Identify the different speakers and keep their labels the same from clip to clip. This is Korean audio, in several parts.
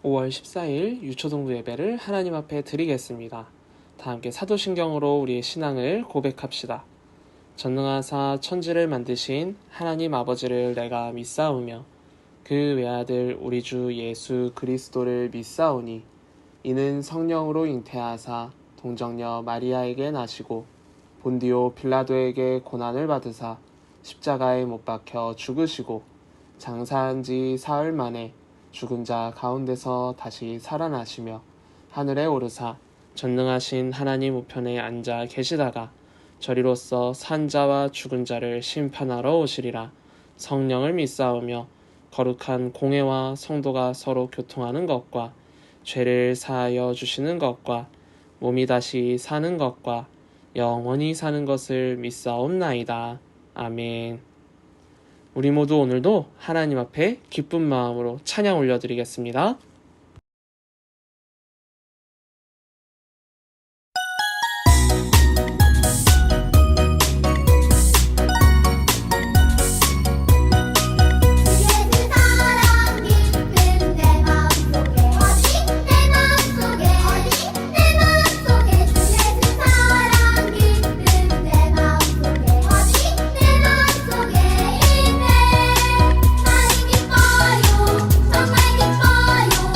Speaker 1: 5월 14일 유초동부 예배를 하나님 앞에 드리겠습니다. 다 함께 사도신경으로 우리의 신앙을 고백합시다. 전능하사 천지를 만드신 하나님 아버지를 내가 믿사오며 그 외아들 우리 주 예수 그리스도를 믿사오니 이는 성령으로 잉태하사 동정녀 마리아에게 나시고 본디오 빌라도에게 고난을 받으사 십자가에 못 박혀 죽으시고 장사한 지 사흘 만에 죽은 자 가운데서 다시 살아나시며 하늘에 오르사 전능하신 하나님 우편에 앉아 계시다가 저리로서 산 자와 죽은 자를 심판하러 오시리라. 성령을 믿사오며 거룩한 공회와 성도가 서로 교통하는 것과 죄를 사하여 주시는 것과 몸이 다시 사는 것과 영원히 사는 것을 믿사옵나이다. 아멘. 우리 모두 오늘도 하나님 앞에 기쁜 마음으로 찬양 올려드리겠습니다.
Speaker 2: 정말 기뻐요.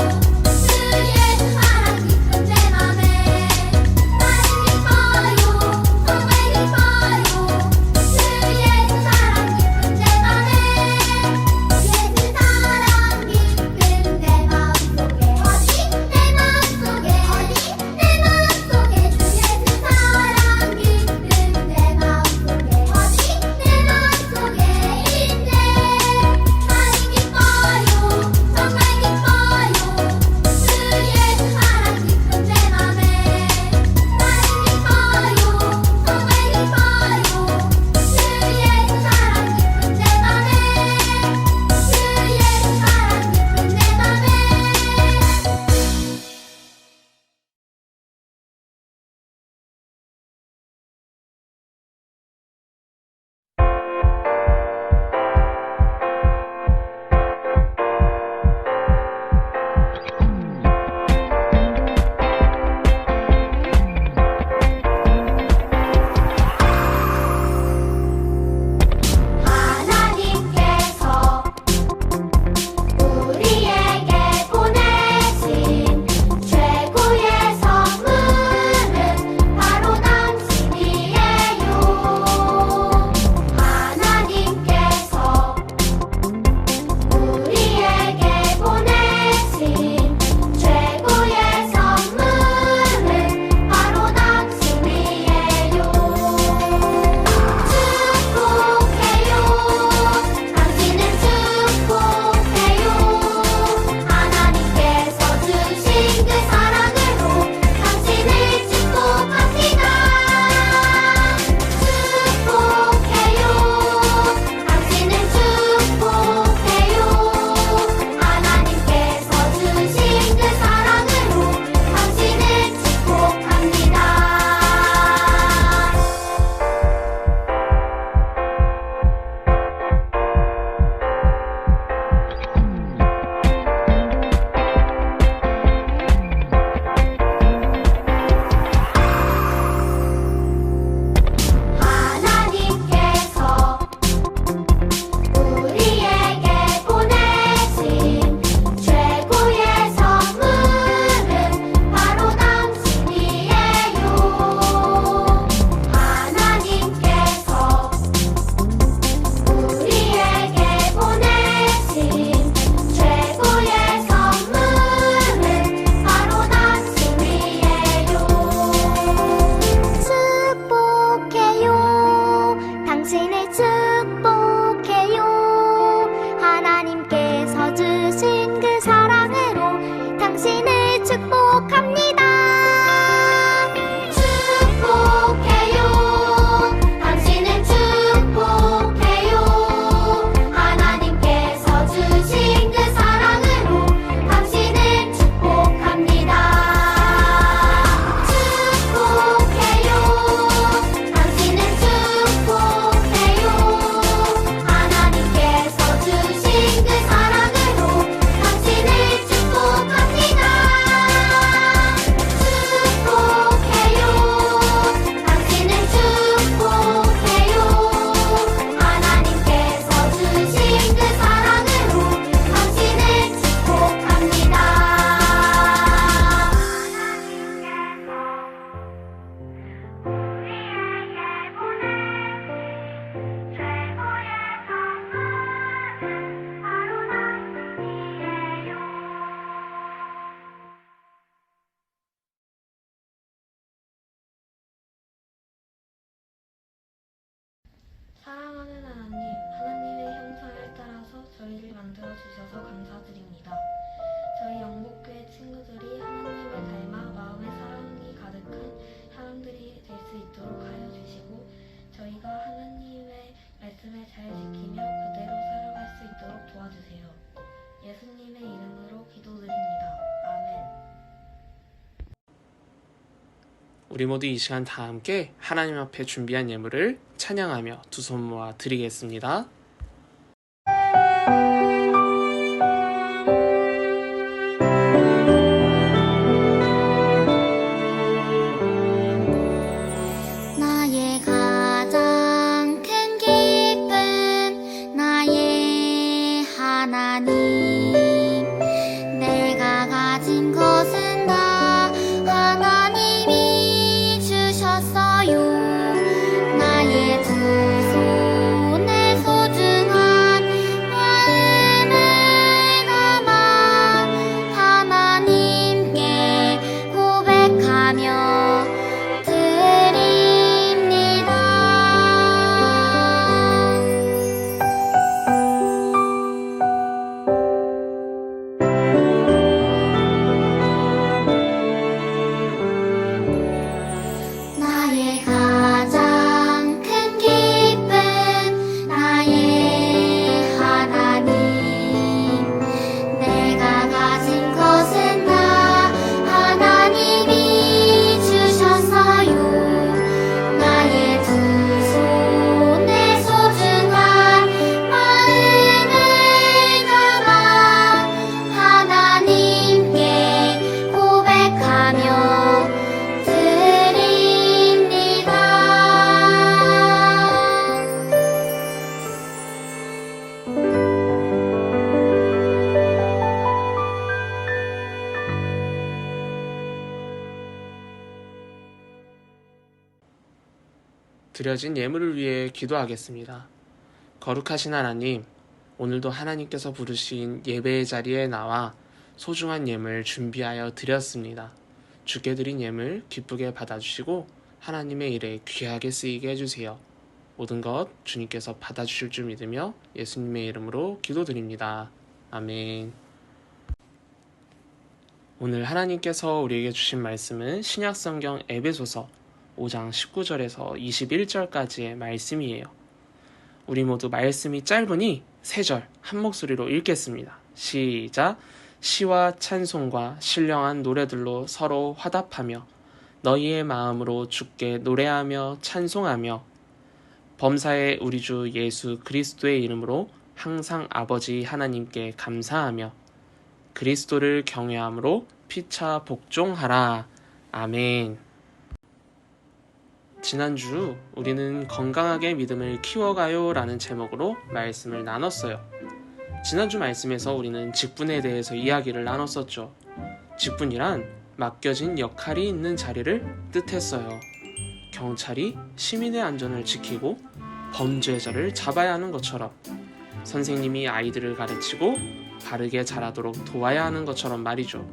Speaker 1: 우리 모두 이 시간 다 함께 하나님 앞에 준비한 예물을 찬양하며 두 손 모아 드리겠습니다.
Speaker 2: 나의 가장 큰 기쁨 나의 하나님 내가 가진 것은 다 하나님이 주셨어요. 나의 두 손에 소중한 마음을 담아 하나님께 고백하며 드립니다. 나의 가장 큰 기쁨 나의 하나님 내가 가진 것은 다 하나님이 주셨어요. 나의 두 손에 소중한 마음을 담아 하나님께 고백하며 드립니다.
Speaker 1: 드려진 예물을 위해 기도하겠습니다. 거룩하신 하나님, 오늘도 하나님께서 부르신 예배의 자리에 나와 소중한 예물 준비하여 드렸습니다. 주께 드린 예물 기쁘게 받아주시고 하나님의 일에 귀하게 쓰이게 해주세요. 모든 것 주님께서 받아주실 줄 믿으며 예수님의 이름으로 기도드립니다. 아멘. 오늘 하나님께서 우리에게 주신 말씀은 신약성경 에베소서 5장 19절에서 21절까지의 말씀이에요. 우리 모두 말씀이 짧으니 3절 한 목소리로 읽겠습니다. 시작! 시와 찬송과 신령한 노래들로 서로 화답하며 너희의 마음으로 주께 노래하며 찬송하며 범사의 우리 주 예수 그리스도의 이름으로 항상 아버지 하나님께 감사하며 그리스도를 경외함으로 피차 복종하라. 아멘. 지난주 우리는 건강하게 믿음을 키워가요 라는 제목으로 말씀을 나눴어요. 지난주 말씀에서 우리는 직분에 대해서 이야기를 나눴었죠. 직분이란 맡겨진 역할이 있는 자리를 뜻했어요. 경찰이 시민의 안전을 지키고 범죄자를 잡아야 하는 것처럼, 선생님이 아이들을 가르치고 바르게 자라도록 도와야 하는 것처럼 말이죠.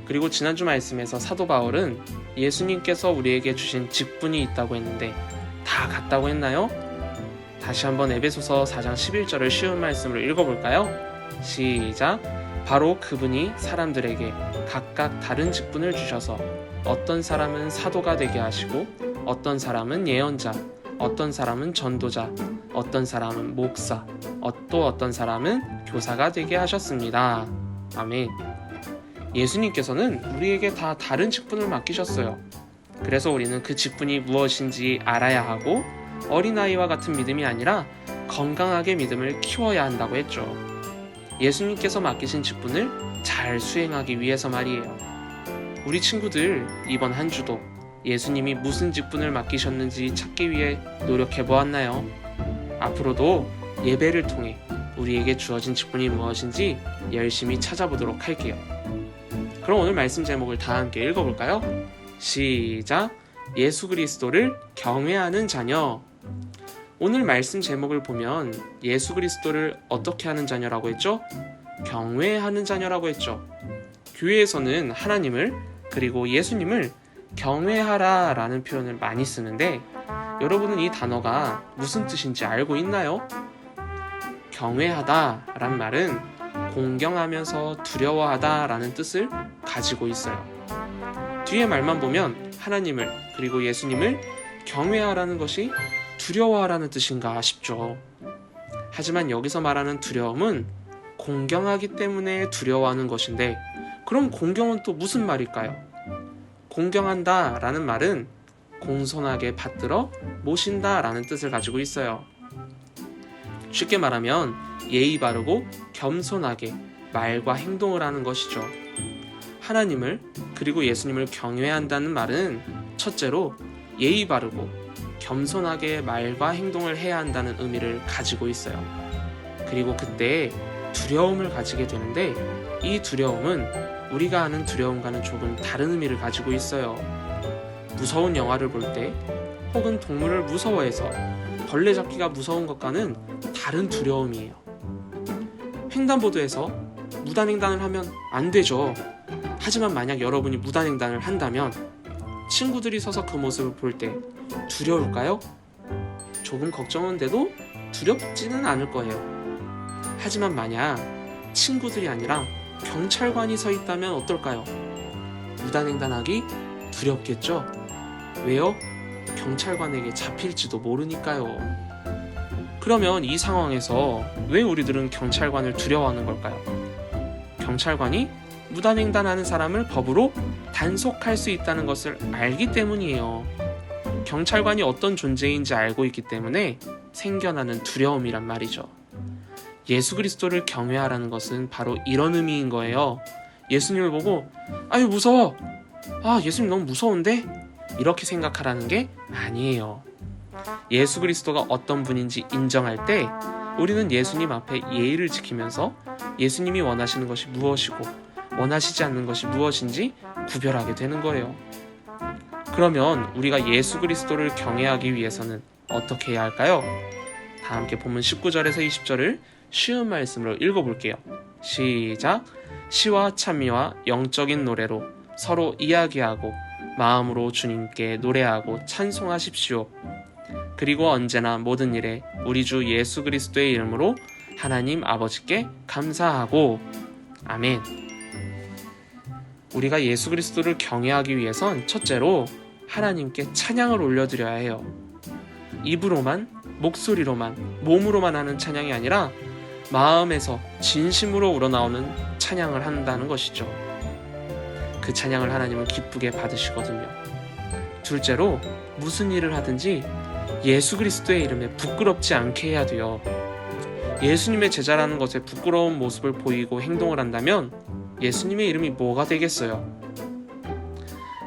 Speaker 1: 그리고 지난주 말씀에서 사도 바울은 예수님께서 우리에게 주신 직분이 있다고 했는데 다 같다고 했나요? 다시 한번 에베소서 4장 11절을 쉬운 말씀으로 읽어볼까요? 시작! 바로 그분이 사람들에게 각각 다른 직분을 주셔서 어떤 사람은 사도가 되게 하시고 어떤 사람은 예언자, 어떤 사람은 전도자, 어떤 사람은 목사, 또 어떤 사람은 교사가 되게 하셨습니다. 아멘. 예수님께서는 우리에게 다 다른 직분을 맡기셨어요. 그래서 우리는 그 직분이 무엇인지 알아야 하고 어린아이와 같은 믿음이 아니라 건강하게 믿음을 키워야 한다고 했죠. 예수님께서 맡기신 직분을 잘 수행하기 위해서 말이에요. 우리 친구들 이번 한 주도 예수님이 무슨 직분을 맡기셨는지 찾기 위해 노력해 보았나요? 앞으로도 예배를 통해 우리에게 주어진 직분이 무엇인지 열심히 찾아보도록 할게요. 그럼 오늘 말씀 제목을 다 함께 읽어볼까요? 시작! 예수 그리스도를 경외하는 자녀. 오늘 말씀 제목을 보면 예수 그리스도를 어떻게 하는 자녀라고 했죠? 경외하는 자녀라고 했죠. 교회에서는 하나님을 그리고 예수님을 경외하라 라는 표현을 많이 쓰는데 여러분은 이 단어가 무슨 뜻인지 알고 있나요? 경외하다 란 말은 공경하면서 두려워하다 라는 뜻을 가지고 있어요. 뒤에 말만 보면 하나님을 그리고 예수님을 경외하라는 것이 두려워하라는 뜻인가 싶죠. 하지만 여기서 말하는 두려움은 공경하기 때문에 두려워하는 것인데 그럼 공경은 또 무슨 말일까요? 공경한다 라는 말은 공손하게 받들어 모신다 라는 뜻을 가지고 있어요. 쉽게 말하면 예의 바르고 겸손하게 말과 행동을 하는 것이죠. 하나님을 그리고 예수님을 경외한다는 말은 첫째로 예의 바르고 겸손하게 말과 행동을 해야 한다는 의미를 가지고 있어요. 그리고 그때 두려움을 가지게 되는데 이 두려움은 우리가 아는 두려움과는 조금 다른 의미를 가지고 있어요. 무서운 영화를 볼 때 혹은 동물을 무서워해서 벌레 잡기가 무서운 것과는 다른 두려움이에요. 횡단보도에서 무단횡단을 하면 안 되죠. 하지만 만약 여러분이 무단횡단을 한다면 친구들이 서서 그 모습을 볼 때 두려울까요? 조금 걱정은 돼도 두렵지는 않을 거예요. 하지만 만약 친구들이 아니라 경찰관이 서 있다면 어떨까요? 무단횡단하기 두렵겠죠? 왜요? 경찰관에게 잡힐지도 모르니까요. 그러면 이 상황에서 왜 우리들은 경찰관을 두려워하는 걸까요? 경찰관이 무단횡단하는 사람을 법으로 단속할 수 있다는 것을 알기 때문이에요. 경찰관이 어떤 존재인지 알고 있기 때문에 생겨나는 두려움이란 말이죠. 예수 그리스도를 경외하라는 것은 바로 이런 의미인 거예요. 예수님을 보고 아유 무서워, 예수님 너무 무서운데? 이렇게 생각하라는 게 아니에요. 예수 그리스도가 어떤 분인지 인정할 때 우리는 예수님 앞에 예의를 지키면서 예수님이 원하시는 것이 무엇이고 원하시지 않는 것이 무엇인지 구별하게 되는 거예요. 그러면 우리가 예수 그리스도를 경외하기 위해서는 어떻게 해야 할까요? 다 함께 본문 19절에서 20절을 쉬운 말씀으로 읽어볼게요. 시작! 시와 찬미와 영적인 노래로 서로 이야기하고 마음으로 주님께 노래하고 찬송하십시오. 그리고 언제나 모든 일에 우리 주 예수 그리스도의 이름으로 하나님 아버지께 감사하고. 아멘. 우리가 예수 그리스도를 경외하기 위해선 첫째로 하나님께 찬양을 올려드려야 해요. 입으로만, 목소리로만, 몸으로만 하는 찬양이 아니라 마음에서 진심으로 우러나오는 찬양을 한다는 것이죠. 그 찬양을 하나님은 기쁘게 받으시거든요. 둘째로 무슨 일을 하든지 예수 그리스도의 이름에 부끄럽지 않게 해야 돼요. 예수님의 제자라는 것에 부끄러운 모습을 보이고 행동을 한다면 예수님의 이름이 뭐가 되겠어요?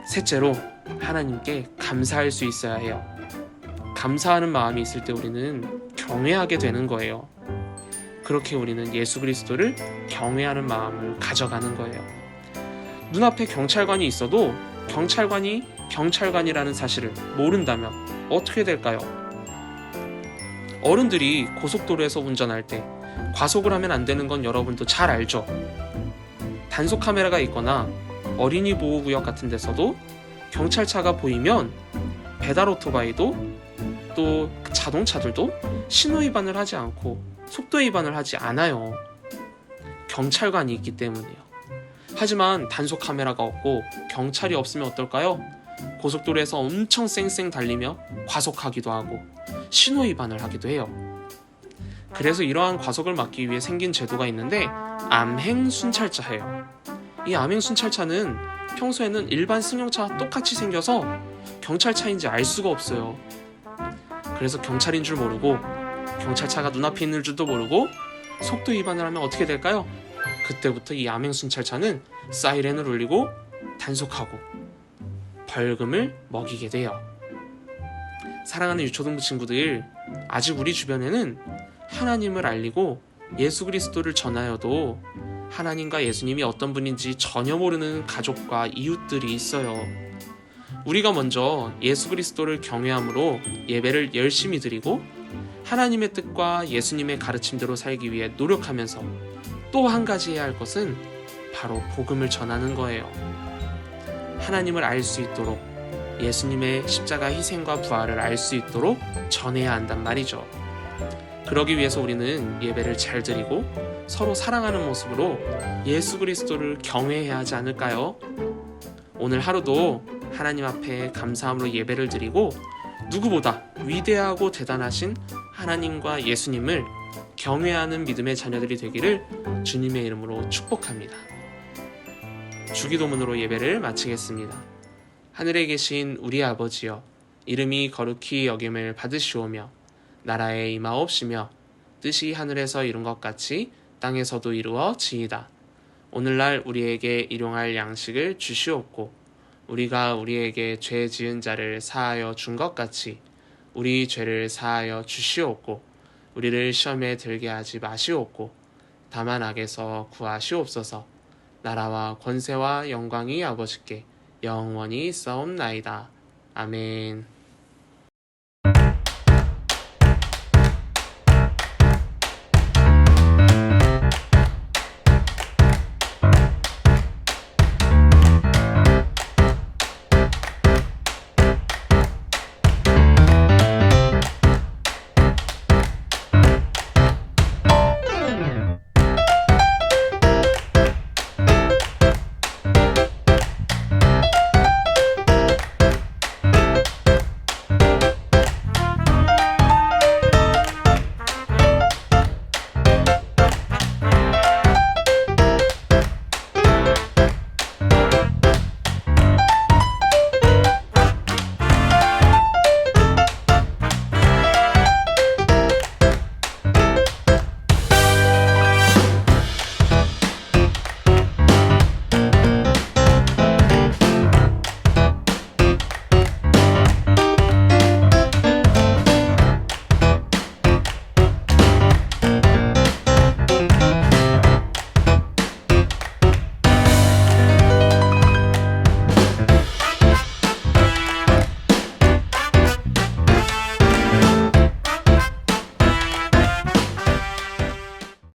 Speaker 1: 셋째로 하나님께 감사할 수 있어야 해요. 감사하는 마음이 있을 때 우리는 경외하게 되는 거예요. 그렇게 우리는 예수 그리스도를 경외하는 마음을 가져가는 거예요. 눈앞에 경찰관이 있어도 경찰관이 경찰관이라는 사실을 모른다면 어떻게 될까요? 어른들이 고속도로에서 운전할 때 과속을 하면 안 되는 건 여러분도 잘 알죠? 단속 카메라가 있거나 어린이 보호구역 같은 데서도 경찰차가 보이면 배달 오토바이도 또 자동차들도 신호 위반을 하지 않고 속도 위반을 하지 않아요. 경찰관이 있기 때문이에요. 하지만 단속 카메라가 없고 경찰이 없으면 어떨까요? 고속도로에서 엄청 쌩쌩 달리며 과속하기도 하고 신호 위반을 하기도 해요. 그래서 이러한 과속을 막기 위해 생긴 제도가 있는데 암행순찰차예요. 이 암행순찰차는 평소에는 일반 승용차와 똑같이 생겨서 경찰차인지 알 수가 없어요. 그래서 경찰인 줄 모르고 경찰차가 눈앞에 있는 줄도 모르고 속도 위반을 하면 어떻게 될까요? 그때부터 이 암행순찰차는 사이렌을 울리고 단속하고 벌금을 먹이게 돼요. 사랑하는 유초등부 친구들, 아직 우리 주변에는 하나님을 알리고 예수 그리스도를 전하여도 하나님과 예수님이 어떤 분인지 전혀 모르는 가족과 이웃들이 있어요. 우리가 먼저 예수 그리스도를 경외함으로 예배를 열심히 드리고 하나님의 뜻과 예수님의 가르침대로 살기 위해 노력하면서 또 한 가지 해야 할 것은 바로 복음을 전하는 거예요. 하나님을 알 수 있도록 예수님의 십자가 희생과 부활을 알 수 있도록 전해야 한단 말이죠. 그러기 위해서 우리는 예배를 잘 드리고 서로 사랑하는 모습으로 예수 그리스도를 경외해야 하지 않을까요? 오늘 하루도 하나님 앞에 감사함으로 예배를 드리고 누구보다 위대하고 대단하신 하나님과 예수님을 경외하는 믿음의 자녀들이 되기를 주님의 이름으로 축복합니다. 주기도문으로 예배를 마치겠습니다. 하늘에 계신 우리 아버지여, 이름이 거룩히 여김을 받으시오며 나라에 임하옵시며 뜻이 하늘에서 이룬 것 같이 땅에서도 이루어지이다. 오늘날 우리에게 일용할 양식을 주시옵고 우리가 우리에게 죄 지은 자를 사하여 준 것 같이 우리 죄를 사하여 주시옵고 우리를 시험에 들게 하지 마시옵고 다만 악에서 구하시옵소서. 나라와 권세와 영광이 아버지께 영원히 있사옵나이다. 아멘.